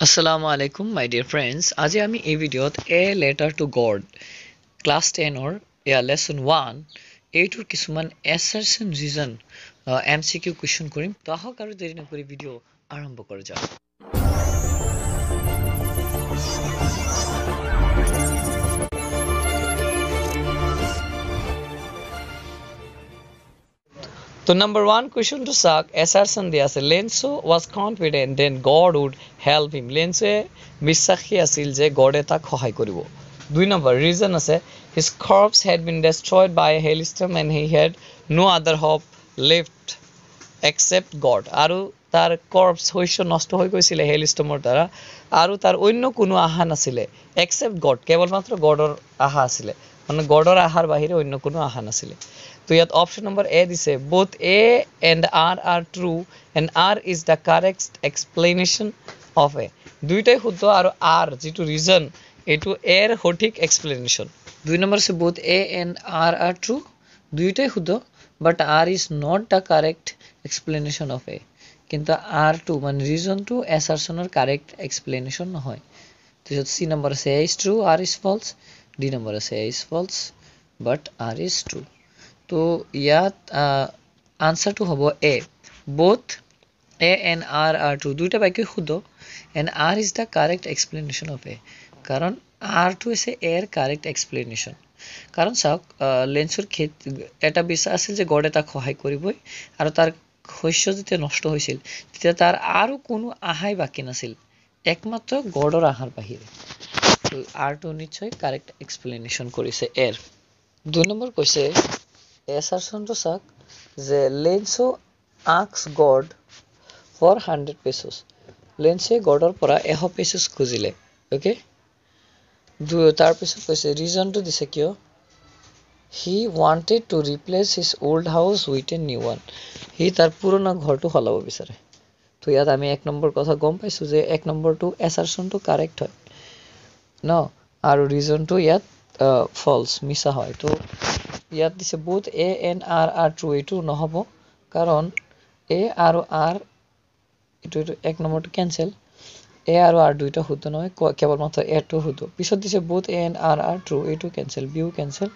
Assalamu alaikum my dear friends. আজি আমি এই ভিডিঅ'ত A letter to God class 10 or lesson 1 এইটোৰ কিছুমান assertion reason MCQ question কৰিম। তো আহক আৰু দেৰি নকৰি ভিডিঅ' আৰম্ভ কৰা যাওক। So number 1 question to suck assertion দিয়া আছে Lenso was confident then God would help him. Lenso বিশ্বাসী আছিল যে গডে তাক সহায় কৰিব। 2 number reason আছে his corpse had been destroyed by a hailstorm and he had no other hope left except God. আৰু তাৰ corpse শস্য নষ্ট হৈ গৈছিল hailstormৰ দ্বাৰা আৰু তাৰ অন্য কোনো আশা নাছিল except God, কেৱলমাত্ৰ গডৰ আশা আছিল, মানে গডৰ আশাৰ বাহিৰে অন্য কোনো আশা নাছিল। তো ইয়াত অপশন নম্বৰ এ দিছে both A and R are true and R is the correct explanation of A. দুইটাই শুদ্ধ আৰু R যেটো ৰিজন এটো এৰ সঠিক এক্সপ্লেনেশন। 2 নম্বৰ আছে both A and R are true, দুইটাই শুদ্ধ but R is not the correct explanation of A. কিন্তু R2 মানে ৰিজনটো assertionৰ correct explanation নহয়। তো C নম্বৰ আছে A is true, R is false, D number আছে A is false but R is true. তো ইয়াত আনসারটো হ'ব A, both A and R are true, দুইটা বাক্যই শুদ্ধ and R is the correct explanation of A, কারণ R2 আছে A এর কারেক্ট এক্সপ্লেনেশন। কারণ চাওক লেন্সৰ এটা বিশ্বাস আছিল যে গডে তাক সহায় কৰিবই আৰু তাৰ শস্য যেতিয়া নষ্ট হৈছিল তেতিয়া তাৰ আৰু কোনো আশাই বাকি নাছিল একমাত্ৰ গডৰ আশাৰ বাহিৰে। তো R2 নিশ্চয় কাৰেক্ট এক্সপ্লেনেশন কৰিছে এৰ। 2 নম্বৰ কৈছে assertion to suck যে Lenso asks God for 100 pesos. Lenso গডৰ পৰা 100 pesos খুজিলে। ওকে, তাৰ পিছত কৈছে ৰিজন টো দিছে কিয় he wanted to replace his old house with a new one. হি তাৰ পুৰণা ঘৰটো সলাব বিচাৰে। তো ইয়াত আমি এক নম্বৰ কথা গম পাইছো যে এক নম্বৰটো assertion টো কাৰেক্ট হয় ন, আৰু ৰিজন টো ইয়াত ফলস মিছা হয়। তো ইয়াত দিছে both A and R are true, এইটো নহব কারণ A আৰু R এইটো এক নম্বৰটো ক্যান্সেল, A আৰু R দুইটা শুদ্ধ নহয়, কেৱলমাত্ৰ A টো শুদ্ধ। পিছত দিছে both A and R are true, এইটো ক্যান্সেল, B ও ক্যান্সেল।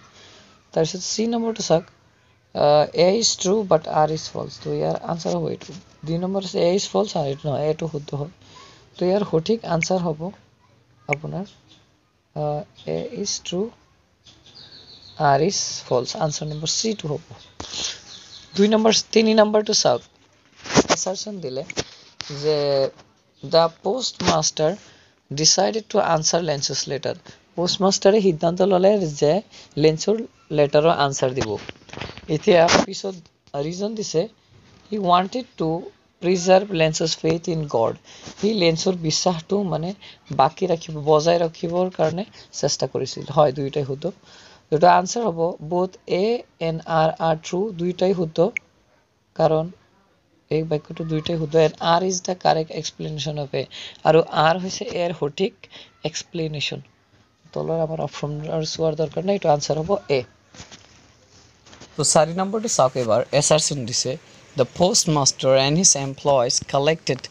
তাৰপিছত C নম্বৰটো চাওক A is true but R is false, তো ইয়াৰ আনসাৰ হ'ব এইটো। 2 নম্বৰ আছে A is false আৰু এইটো নহয়, A টো শুদ্ধ হয়। তো ইয়াৰ সঠিক আনসাৰ হ'ব আপোনাৰ A is true, R is false, answer number C to hobo। 3 number to sub assertion dile je the postmaster decided to answer Lenso's letter. Postmaster e সিদ্ধান্ত ললে যে Lenso's letter ৰ answer দিব। এতিয়া পিছত reason দিছে he wanted to preserve Lenso's faith in God. He Lenso's বিশ্বাসটো মানে বাকি ৰাখিব, বজাই ৰাখিবৰ কাৰণে চেষ্টা কৰিছিল। হয়, দুইটাই শুদ্ধ। দুটো আনসার হ'ব both A and R are true, দুইটাই শুদ্ধ কারণ এই বাক্যটো দুইটাই শুদ্ধ and R is the correct explanation of A, আৰু R হৈছে A এৰ সঠিক এক্সপ্লেনেশন। তলৰ আমাৰ অপশন আৰু সোৱাৰ দৰকাৰ নাই, এইটো আনসাৰ হ'ব A। তো 4 নম্বৰটো চাওক এবাৰ assertion দিছে the postmaster and his employees collected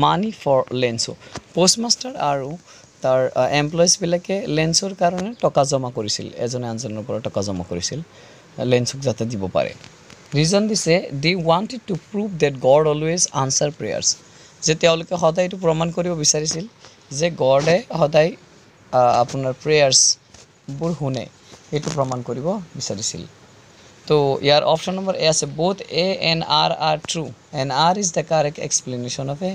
money for Lenso. postmaster আৰু তাৰ এমপ্লয়িজ বিলাকে লেন্সৰ কাৰণে টকা জমা কৰিছিল, এজনে আনজনৰ পৰা টকা জমা কৰিছিল লেন্সক যাতে দিব পাৰে। ৰিজন দিছে they wanted to prove that God always answer prayers, যে তেওঁলোকে সদায় এইটো প্ৰমাণ কৰিব বিচাৰিছিল যে গডে সদায় আপোনাৰ প্ৰেয়াৰ্স বোৰ শুনে, এইটো প্ৰমাণ কৰিব বিচাৰিছিল। তো ইয়াৰ অপশন নম্বৰ এ আছে both A and R are true and R is the correct explanation of A,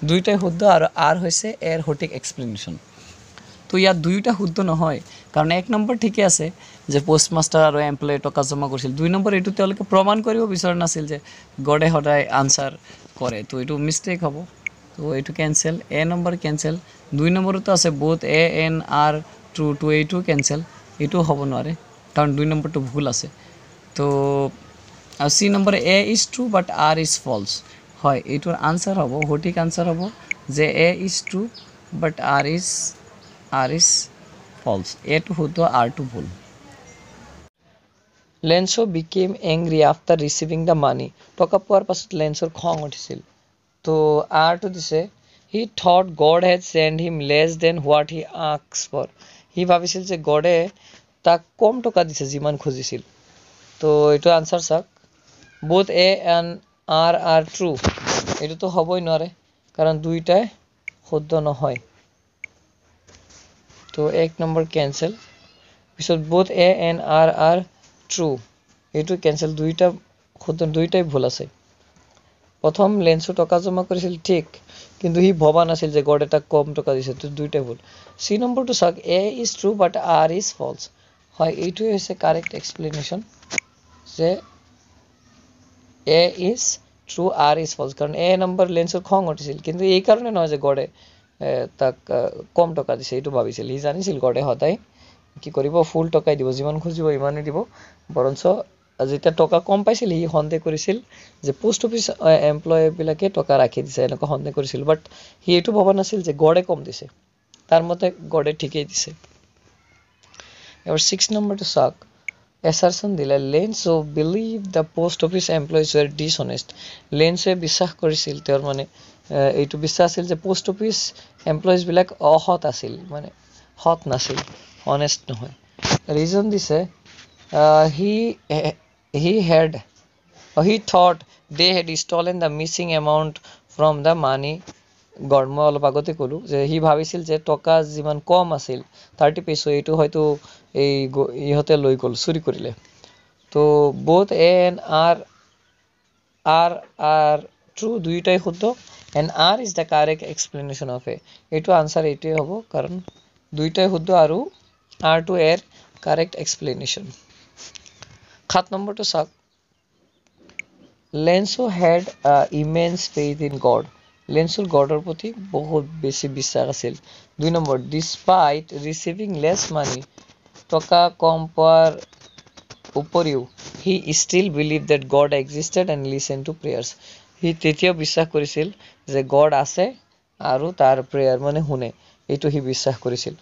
দুইটাই শুদ্ধ আৰু R হৈছে এৰ সঠিক এক্সপ্লেনেশন। তো ইয়াত দুইটা শুদ্ধ নহয় কাৰণ এক নম্বৰ ঠিকই আছে যে পোস্টমাস্টাৰ আৰু এমপ্লয়ি টকা জমা কৰিছিল। 2 নম্বৰ এইটো তেওঁলোকে প্ৰমাণ কৰিব বিচৰা নাছিল যে গডে সদায় আনসাৰ কৰে, তো এইটো মিস্টেক হ'ব। তো এইটো ক্যান্সেল, এ নম্বৰ ক্যান্সেল। 2 নম্বৰটো আছে both A and R true, তো এইটো ক্যান্সেল, এইটো হ'ব নোৱাৰে কাৰণ 2 নম্বৰটো ভুল আছে। তো C number A is true but R is false, হয় এইটোৰ আনসার হ'ব, সঠিক আনসার হ'ব যে A is true but R is false, A to শুদ্ধ R to ভুল। Lenso became angry after receiving the money, টকা পোৱাৰ পাছত লেন্সৰ খং উঠিছিল। তো R to দিছে He thought God had sent him less than what he asked for. He ভাবিছিল যে গডে তাক কম টকা দিছে যিমান খুজিছিল। তো এইটো আনসার চাওক both A and R are true. এইটো তো হবই নোৱাৰে কাৰণ দুইটাই শুদ্ধ নহয়। তো এক নম্বৰ ক্যান্সেল। পিছত both A and R are true. এইটো ক্যান্সেল, দুইটা শুদ্ধ, দুইটাই ভুল আছে। প্রথম লেন্সু টকা জমা করেছিল ঠিক, কিন্তু হি ভবা নাছিল যে গড এটা কম টকা দিছে, তো দুইটাই ভুল। সি নম্বৰটো চাওক A is true but R is false. হয়, এইটোৱে হৈছে কাৰেক্ট এক্সপ্লেনেশ্যন যে A is true R is false, কাৰণ এ নম্বৰ লেন্সৰ খং উঠিছিল, কিন্তু এই কাৰণে নহয় যে গডে তাক কম টকা দিছে, এইটো ভাবিছিল। সি জানিছিল গডে সদায় কি কৰিব, ফুল টকাই দিব, যিমান খুজিব ইমানেই দিব। বৰঞ্চ যেতিয়া টকা কম পাইছিল সি সন্দেহ কৰিছিল যে পোষ্ট অফিচ এমপ্লয়ীবিলাকে টকা ৰাখি দিছে, এনেকুৱা সন্দেহ কৰিছিল। বাট সি এইটো ভবা নাছিল যে গডে কম দিছে, তাৰ মতে গডে ঠিকেই দিছে। এবাৰ 6 নম্বৰটো চাওক, এছাৰচন দিলে Lencho believe the post office employees were dishonest. লেন্সে বিশ্বাস কৰিছিল, তেওঁৰ মানে এইটো বিশ্বাস আছিল যে পোষ্ট অফিচ এমপ্লয়িজবিলাক অসৎ আছিল, মানে সৎ নাছিল, অনেষ্ট নহয়। ৰিজন দিছে he thought they had stolen the missing amount from the money god. মই অলপ আগতে ক'লো যে সি ভাবিছিল যে টকা যিমান কম আছিল 30 পইচা, এইটো হয়তো এই ইহঁতে লৈ গ'ল, চুৰি কৰিলে। তো both A and R true, দুইটাই শুদ্ধ, and R is the correct explanation of A. এইটো আনসার এইটোৱে হ'ব, কাৰণ দুইটাই শুদ্ধ আৰু R to A correct explanation. 7 নম্বৰটো চাওক, Lencho had immense faith in God. লেন্সুৰ গডৰ প্ৰতি বহুত বেছি বিশ্বাস আছিল। 2 number, despite receiving less money, টকা কম পোৱাৰ উপৰিও he still believe that God existed and listen to prayers. সি তেতিয়াও বিশ্বাস কৰিছিল যে গড আছে আৰু তাৰ প্ৰেয়াৰ মানে শুনে, এইটো সি বিশ্বাস কৰিছিল।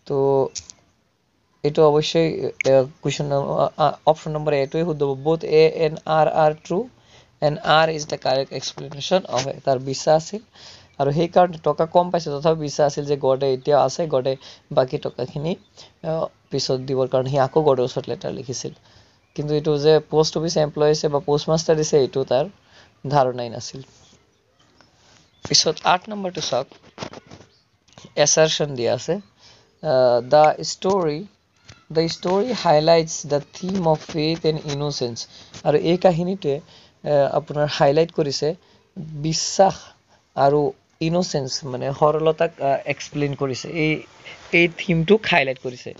তো এইটো অবশ্যই কুৱেশ্যন অপশ্যন নম্বৰ এটোৱে শুদ্ধ হ'ব। both A and R are true and R is the correct explanation of it. তাৰ বিশ্বাস আছিল আৰু সেইকাৰণে টকা কম পাইছে, তথাপি বিশ্বাস আছিল যে গডে এতিয়া আছে, গডে বাকী টকাখিনি পিছত দিবৰ কাৰণে সি আকৌ গডৰ ওচৰত লেটাৰ লিখিছিল। কিন্তু এইটো যে পোষ্ট অফিচ এমপ্লয়িছে বা পোষ্ট মাষ্টাৰ দিছে, এইটো তাৰ ধাৰণাই নাছিল। পিছত 8 নম্বৰটো চাওক, এছাৰশ্যন দিয়া আছে The story highlights the theme of faith and innocence. আৰু এই কাহিনীটোৱে আপোনাৰ হাইলাইট কৰিছে বিশ্বাস আৰু ইনোসেন্স, মানে সৰলতাক এক্সপ্লেইন কৰিছে, এই থিমটোক হাইলাইট কৰিছে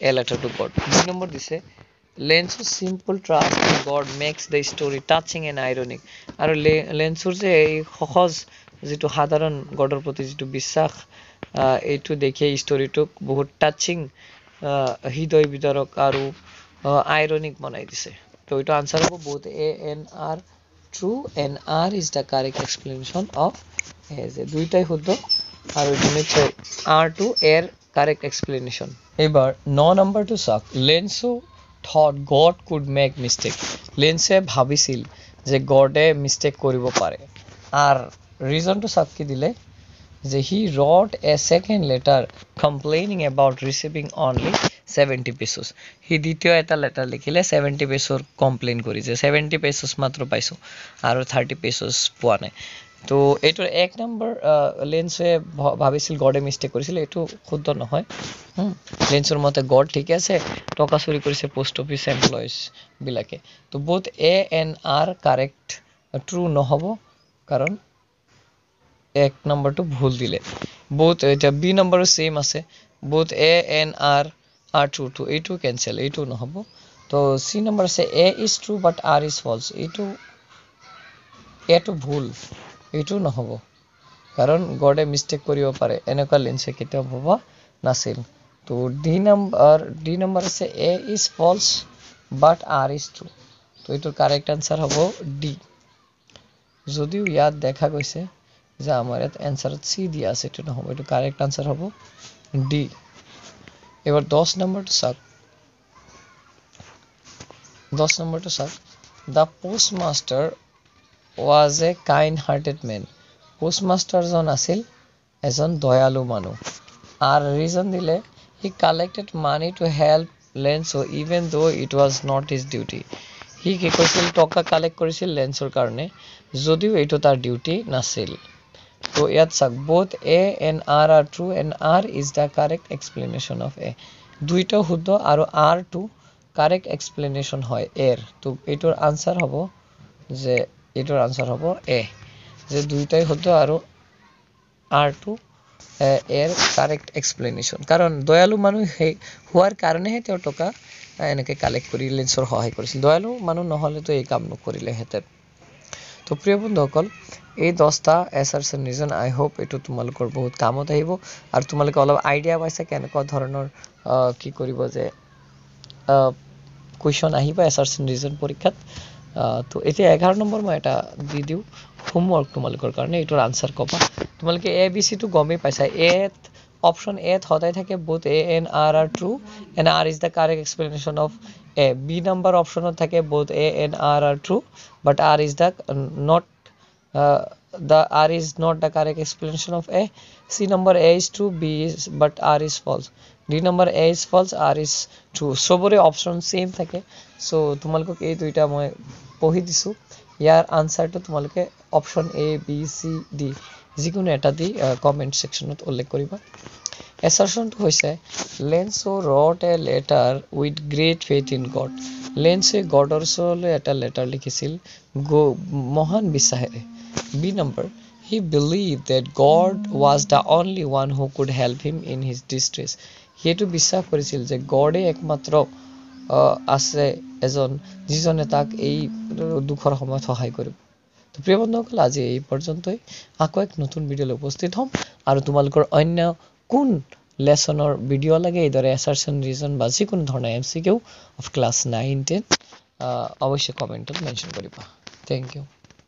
a letter to God. 2 number দিছে লেন্সৰ simple trust in God makes the story touching and ironic. আৰু লেন্সৰ যে এই সহজ যিটো সাধাৰণ গডৰ প্ৰতি যিটো বিশ্বাস, এইটো দেখি ষ্টৰিটোক বহুত টাচিং, হৃদয় বিদাৰক আৰু আইৰনিক বনাই দিছে। তো এইটো আনসাৰ হ'ব both A and R true and R is the correct explanation of A. যে দুইটাই শুদ্ধ আৰু এইটো নিশ্চয় R to A ৰ correct explanation। এবাৰ 9 নম্বৰটো চাওক, লেন্সো thought God could make mistake. লেন্সে ভাবিছিল যে গডে মিষ্টেক কৰিব পাৰে। আৰ ৰিজনটো চাওক কি দিলে যে he wrote a second letter complaining about receiving only 70 pesos. সি দ্বিতীয় এটা লেটাৰ লিখিলে 70 পেছৰ কমপ্লেইন কৰি যে 70 পেছস মাত্ৰ পাইছো আৰু 30 পেছস পোৱা নাই। তো এইটোৰ 1 নম্বৰ লেন্সে ভাবিছিল গডে মিষ্টেক কৰিছিল, এইটো শুদ্ধ নহয়। লেন্সৰ মতে গড ঠিক আছে, টকা চুৰি কৰিছে পোষ্ট অফিচ এমপ্লয়িজ বিলাকে। তো both A and R correct, true নহ'ব, কাৰণ 1 নম্বৰটো ভুল দিলে। both এটা বি নম্বৰো সেম আছে, both A and R are true, to এইটো ক্যান্সেল, এইটো নহ'ব। তো সি নম্বৰ আছে A is true but R is false, এইটো ভুল, এইটো নহ'ব, কাৰণ গডে মিষ্টেক কৰিব পাৰে, এনেকুৱা লেন্সে কেতিয়াও ভবা নাছিল। তো ডি নম্বৰ আছে A is false but R is true, তো এইটোৰ কাৰেক্ট আনসাৰ হ'ব ডি। যদিও ইয়াত দেখা গৈছে যে আমাৰ ইয়াত এনসাৰত সি দিয়া আছে, এইটো নহ'ব, এইটো কাৰেক্ট আনসাৰ হ'ব ডি। এবাৰ 10 নম্বৰটো চাওক, 10 নম্বৰটো চাওক, the postmaster was a kind hearted man. পোষ্টমাষ্টাৰজন আছিল এজন দয়ালু মানুহ আর রিজন দিলে he collected money to help Lenso even though it was not his duty he কি কৰিছিল টকা কালেক্ট কৰিছিল লেন্সৰ কাৰণে যদিও এইটো তাৰ ডিউটি নাছিল তো ইয়াত চাক both a and r are true and r is the correct explanation of a দুইটা শুদ্ধ আৰু r টো কাৰেক্ট এক্সপ্লেনেশন হয় এৰ তো এটাৰ আনসাৰ হবে যে এটাৰ আনসাৰ হবে এ যে দুইটাই শুদ্ধ আৰু r2 এৰ কাৰেক্ট এক্সপ্লেনেশন কাৰণ দয়ালু মানুহ হোৱাৰ কাৰণেহে তেওঁ টকা এনেকে কালেক্ট কৰি লেন্সৰ সহায় কৰিছিল দয়ালু মানুহ নহলে তো এই কাম নকৰিলে হেতে তো প্ৰিয় বন্ধুসকল এই 10টা এছাৰশন ৰিজন আই হোপ এটো তোমালোকৰ বহুত কামত আহিব আৰু তোমালোকে অলপ আইডিয়া পাইছা কেনেকুৱা ধৰণৰ কি কৰিব যে কোৱেশ্চন আহিব এছাৰশন ৰিজন পৰীক্ষাত তো এতিয়া 11 নম্বৰ মই এটা দি দিও হোমৱৰ্ক তোমালোকৰ কাৰণে এটোৰ আনসাৰ কবা তোমালোকে এ বি সি টো গমে পাইছা এ অপশন এ সদায় থাকে both a and r are true and r is the correct explanation of a b number অপশনত থাকে both a and r are true but r is the not the correct explanation of a c number a is true b is but r is false d number a is false r is true সবৰে option same থাকে so তোমালোকক এই দুইটা মই পঢ়ি দিছো ইয়াৰ আনসাৰটো তোমালোকে option a b c d যিকোনো এটা দি কমেন্ট সেকশনত উল্লেখ কৰিবা এছাৰশনটো হৈছে লেন্সো wrote a letter with great faith in god লেন্সে গডৰ ওচৰলৈ এটা লেটাৰ লিখিছিল মহান বিশ্বাসেৰে b number he believed that god was the only one who could help him in his distress হেতু বিশ্বাস কৰিছিল যে গডে একমাত্ৰ আছে এজন যিজনে তাক এই দুখৰ সময়ত সহায় কৰিব তো প্ৰিয় বন্ধুসকল আজি এই পৰ্যন্তই আকৌ এক নতুন ভিডিঅ'লৈ উপস্থিত হ'ম আৰু তোমালোকৰ অন্য কোন লেসনৰ ভিডিঅ' লাগে এইদৰে এছাৰশন ৰিজন বা যিকোনো ধৰণৰ এমচিকিউ অফ ক্লাস 9 10 অৱশ্যে কমেন্টত মেনশন কৰিবা থ্যাংক ইউ